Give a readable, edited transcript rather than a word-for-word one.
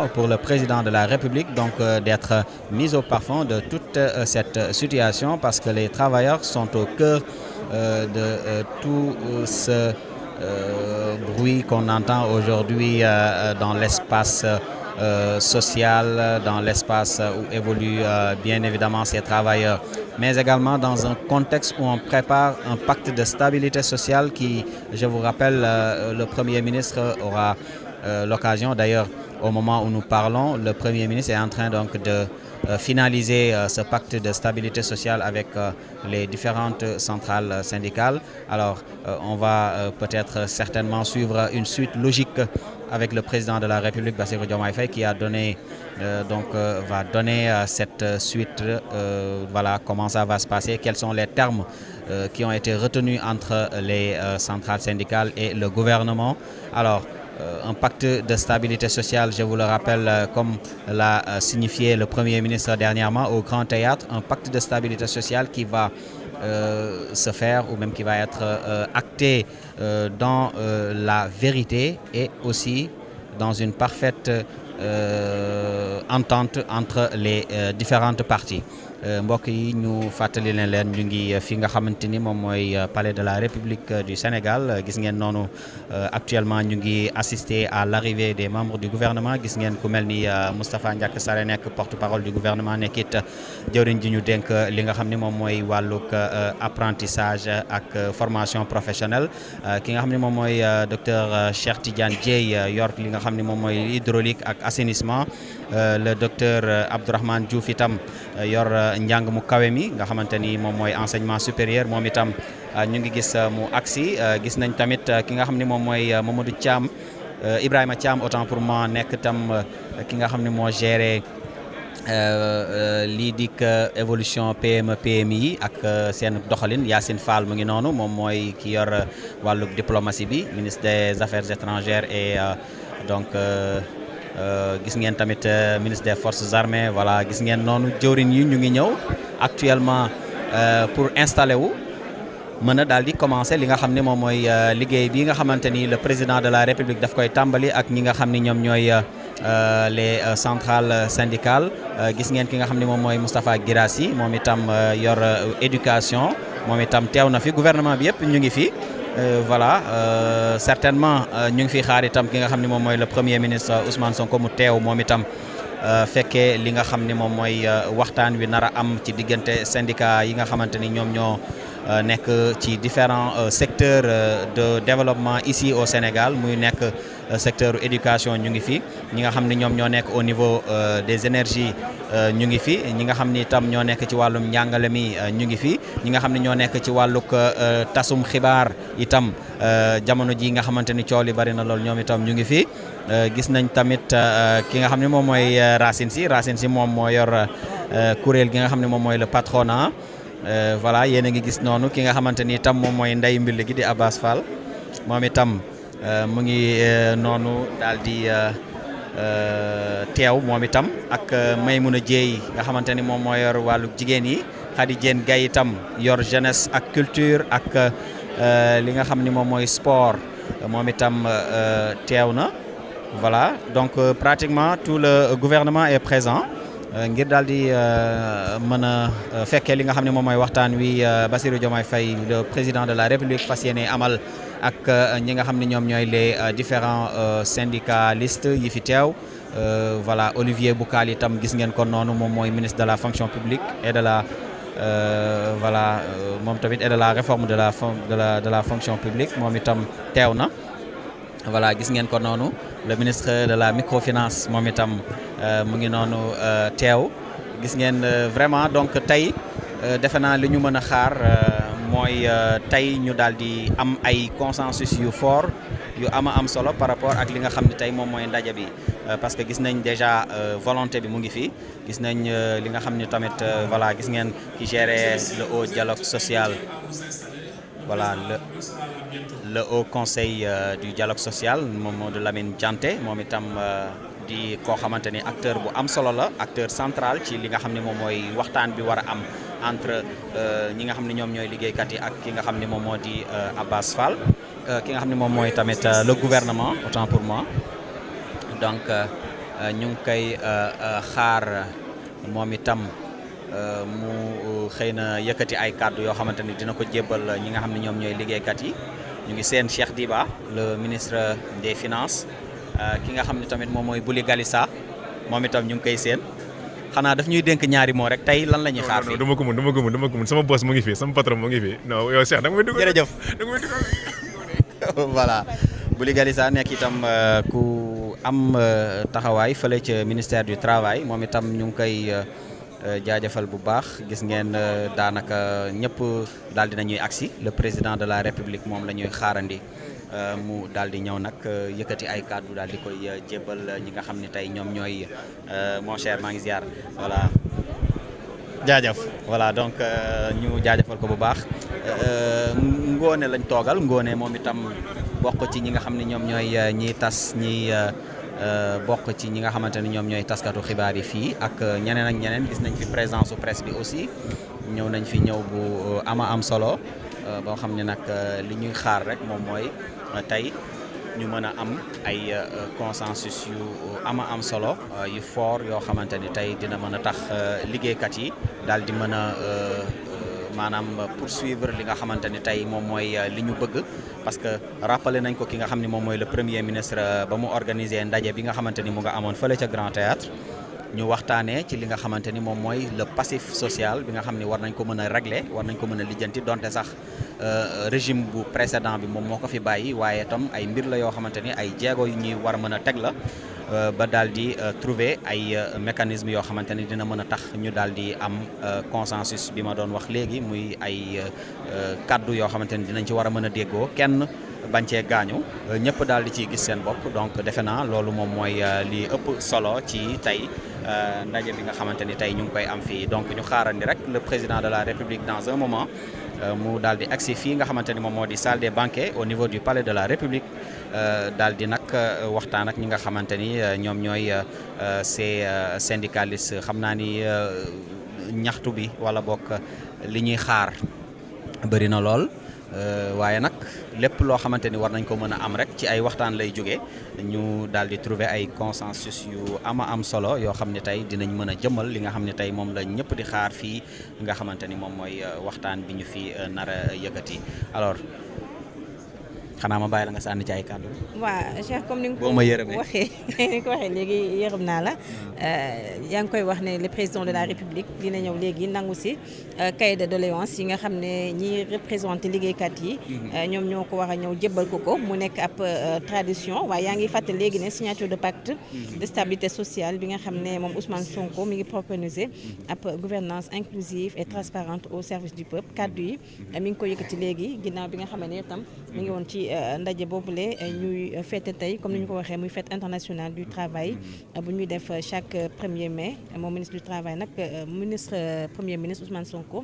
important pour le président de la République donc d'être mis au parfum de toute cette situation parce que les travailleurs sont au cœur de tout ce bruit qu'on entend aujourd'hui dans l'espace social, dans l'espace où évoluent bien évidemment ces travailleurs, mais également dans un contexte où on prépare un pacte de stabilité sociale qui, je vous rappelle, le Premier ministre aura l'occasion, d'ailleurs au moment où nous parlons, le Premier ministre est en train donc de finaliser ce pacte de stabilité sociale avec les différentes centrales syndicales. Alors on va peut-être certainement suivre une suite logique avec le président de la République, Bassirou Diomaye Faye, qui a donné, va donner cette suite, voilà comment ça va se passer, quels sont les termes qui ont été retenus entre les centrales syndicales et le gouvernement. Alors, un pacte de stabilité sociale, je vous le rappelle, comme l'a signifié le Premier ministre dernièrement au Grand Théâtre, un pacte de stabilité sociale qui va se faire ou même qui va être acté dans la vérité et aussi dans une parfaite entente entre les différentes parties. mbokk yi ñu fàttali leen ñu ngi fi nga xamante ni moom mooy palais de la République du Sénégal gis ngeen noonu actuellement ñu ngi assister à l'arrivée des membres du gouvernement gis ngeen ku mel ni Moustapha Ndiack Sarré nekk porte-parole du gouvernement nekkit jëwriñ ji ñu dénk li nga xam ne moom mooy wàllug apprentissage ak formation professionnelle ki nga xam ne moom mooy docteur Cheikh Tidiane Dieye yor li nga xam ne moom mooy hydraulique ak assainissement le docteur Abdourahmane Diouf itam yor njàng mu kawe mi nga xamante ni moom mooy enseignement supérieur moom itam ñu ngi gis mu agsi gis nañ tamit ki nga xam ne moom mooy Mamadou Thiam Ibrahima Thiam autant pour moi nekk tam ki nga xam ne moo géré lii dik évolution PME PMI yi ak seen doxalin Yacine Fall mu ngi noonu moom mooy ki yor wàllu diplomatie bi ministre des affaires étrangères et donc gis ngeen tamit ministre des forces armées voilà gis ngeen noonu jëwriñ yi ñu ngi ñëw actuellement pour installer wu mën a daal di commencer li nga xam ne moom mooy liggéey bi nga xamante ni le président de la République daf koy tàmbali ak ñi nga xam ni ñoom ñooy les centrales syndicales gis ngeen ki nga xam ne moom mooy Moustapha Guirassy moom itam yor éducation moom itam teew na fi gouvernement bi yëpp ñu ngi fi. Voilà certainement ñu ngi fi xaar itam ki nga xam ne moom mooy le premier ministre Ousmane Sonko mu teew moom itam fekkee li nga xam ne moom mooy waxtaan wi nar a am ci diggante syndicat yi nga xamante ni ñoom ñoo nekk ci différents secteurs de développement ici au Sénégal muy nekk secteur éducation ñu ngi fi ñi nga xam ne ñoom ñoo nekk au niveau des énergies ñu ngi fi ñi nga xam ni itam ñoo nekk ci wàllum njàngale mi ñu ngi fi ñi nga xam ne ñoo nekk ci wàllug tasum xibaar itam jamono ji nga xamante ni coow li bari na lool ñoom itam ñu ngi fi gis nañ tamit ki nga xam ne moom mooy Racine Sy moom moo yor kuréel gi nga xam ne moom mooy le patronat voilà yéen a ngi gis noonu ki nga xamante ni itam moom mooy ndey mbil gi di Abbas Fall moom itam mu ngi noonu daal di teew moom itam ak Maymouna Dieye nga xamante ni moom moo yor wàllu jigéen yi Khady Diène Gaye itam yor jeunesse ak culture ak li nga xam ni moom mooy sport moom itam teew na voilà donc pratiquement tout le gouvernement est présent ngir daal di mën a fekkee li nga xam ne moom mooy waxtaan wi Bassirou Diomaye Faye le président de la République fas yéene amal ak ñi nga xam ne ñoom ñooy les différents syndicalistes yi fi teew voilà Olivier Boucal itam gis ngeen ko noonu moom mooy ministre de la fonction publique et de la voilà moom tamit et de la réforme de la fonction publique moom itam teew na voilà gis ngeen ko noonu le ministre de la microfinance moom itam mu ngi noonu teew gis ngeen vraiment donc tey defe naa li ñu mën a xaar mooy tey ñu daal di am ay consensus yu fort yu am solo par rapport ak li nga xam ne tey moom mooy ndaje bi parce que gis nañ déjà volonté bi mu ngi fi gis nañ li nga xam ne tamit voilà gis ngeen ki gérer le haut dialogue social voilà le haut conseil du dialogue social moom Mamadou Lamine Dianté moom itam di koo xamante ni acteur bu am solo la acteur central ci li nga xam ne moom mooy waxtaan bi war a am entre ñi nga xam ne ñoom ñooy liggéeykat yi ak ki nga xam ne moom moo di Abbas Fall ki nga xam ne moom mooy tamit le gouvernement autant pour moi donc ñu ngi koy xaar moom itam mu xëy na yëkkati ay kàddu yoo xamante ni dina ko jébbal ñi nga xam ne ñoom ñooy liggéeykat yi. ñu ngi seen Cheikh Diba le ministre des finances ki nga xam ne tamit moom mooy Bouli Galissa moom itam ñu ngi koy seen xanaa daf ñuy dénk ñaari moo rek tey lan la ñuy xaar fii. dama ko mën sama boss mu ngi fii sama patron mu ngi fii non yow Cheikh da nga may dugal. jërëjëf da nga may dugal. Voilà Bouli Galissa nekk itam ku am taxawaay fële ca ministère du travail moom itam ñu ngi koy jaajëfal bu baax gis ngeen daanaka ñëpp daal di nañuy agsi le président de la république moom la ñuy xaarandi mu daal di ñëw nag yëkkati ay kàddu daal di koy jébbal ñi nga xam ne tey ñoom ñooy mon cher maa ngi ziar voilà. jaajëf voilà donc ñu jaajëfal ko bu baax Ngone lañ toogal Ngone moom itam bokk ci ñi nga xam ne ñoom ñooy ñiy tas ñiy. bokk ci ñi nga xamante ni ñoom ñooy taskatu xibaar yi fii ak ñeneen ak ñeneen gis nañ fi présence su presse bi aussi ñëw nañ fi ñëw bu am solo boo xam ne nag li ñuy xaar rek moom mooy tey ñu mën a am ay consensus yu am solo yu fort yoo xamante ni tey dina mën a tax liggéeykat yi daal di mën a maanaam poursuivre li nga xamante ni tey moom mooy li ñu bëgg parce que rappelé nañ ko ki nga xam ne moom mooy le premier ministre ba mu organiser ndaje bi nga xamante ni mu nga amoon fële ca Grand Théâtre ñu waxtaanee ci li nga xamante ni moom mooy le passif social bi nga xam ne war nañ ko mën a régler war nañ ko mën a lijjanti donte sax régime bu précédent bi moom moo ko fi bàyyi waaye itam ay mbir la yoo xamante ni ay jéego yu ñuy war a mën a teg la ba daal di trouver ay mécanismes yoo xamante ni dina mën a tax ñu daal di am consensus bi ma doon wax léegi muy ay kaddu yoo xamante ni dinañ ci war a mën a déggoo kenn bañ cee gaañu ñëpp daal di ciy gis seen bopp donc defe naa loolu moom mooy li ëpp solo ci tey ndaje bi nga xamante ni tey ñu ngi koy am fii donc ñu xaarandi rek le président de la République dans un moment mu daal di agsi fii nga xamante ni moom moo di salle des banquets au niveau du palais de la République daal di nag waxtaan ak ñi nga xamante ni ñoom ñooy ces syndicalistes xam naa ni ñaxtu bi wala bokk li ñuy xaar bëri na lool waaye nag lépp loo xamante ni war nañ ko mën a am rek ci ay waxtaan lay jógee ñu daal di trouver ay consensus yu am solo yoo xam ne tey dinañ mën a jëmmal li nga xam ne tey moom la ñëpp di xaar fii nga xamante ni moom mooy waxtaan bi ñu fi nar a yëkkati alors xanaa ma bàyyi la nga sànni ci ay kàddu. waaw Cheikh comme ni nga ko waxee ni ko waxee léegi yërëm naa la yaa ngi koy wax ne le président de la République dina ñëw léegi nangu si cahier de doléance yi nga xam ne ñi représenté liggéeykat yi ñoom ñoo ko war a ñëw jébbal ko mu nekk ab tradition waaye yaa ngi fàttali léegi ne signature de pacte de stabilité sociale bi nga xam ne moom Ousmane Sonko mi ngi proposé ab gouvernance inclusive et transparente au service du peuple kaddu yi mi ngi ko yëkkati léegi ginnaaw bi nga xam ne itam mi ngi woon ci ndaje boobule ñuy fête tey comme ni ñu ko waxee muy fête internationale du travail bu ñuy def chaque 1er mai moom ministre du travail nag premier ministre Ousmane Sonko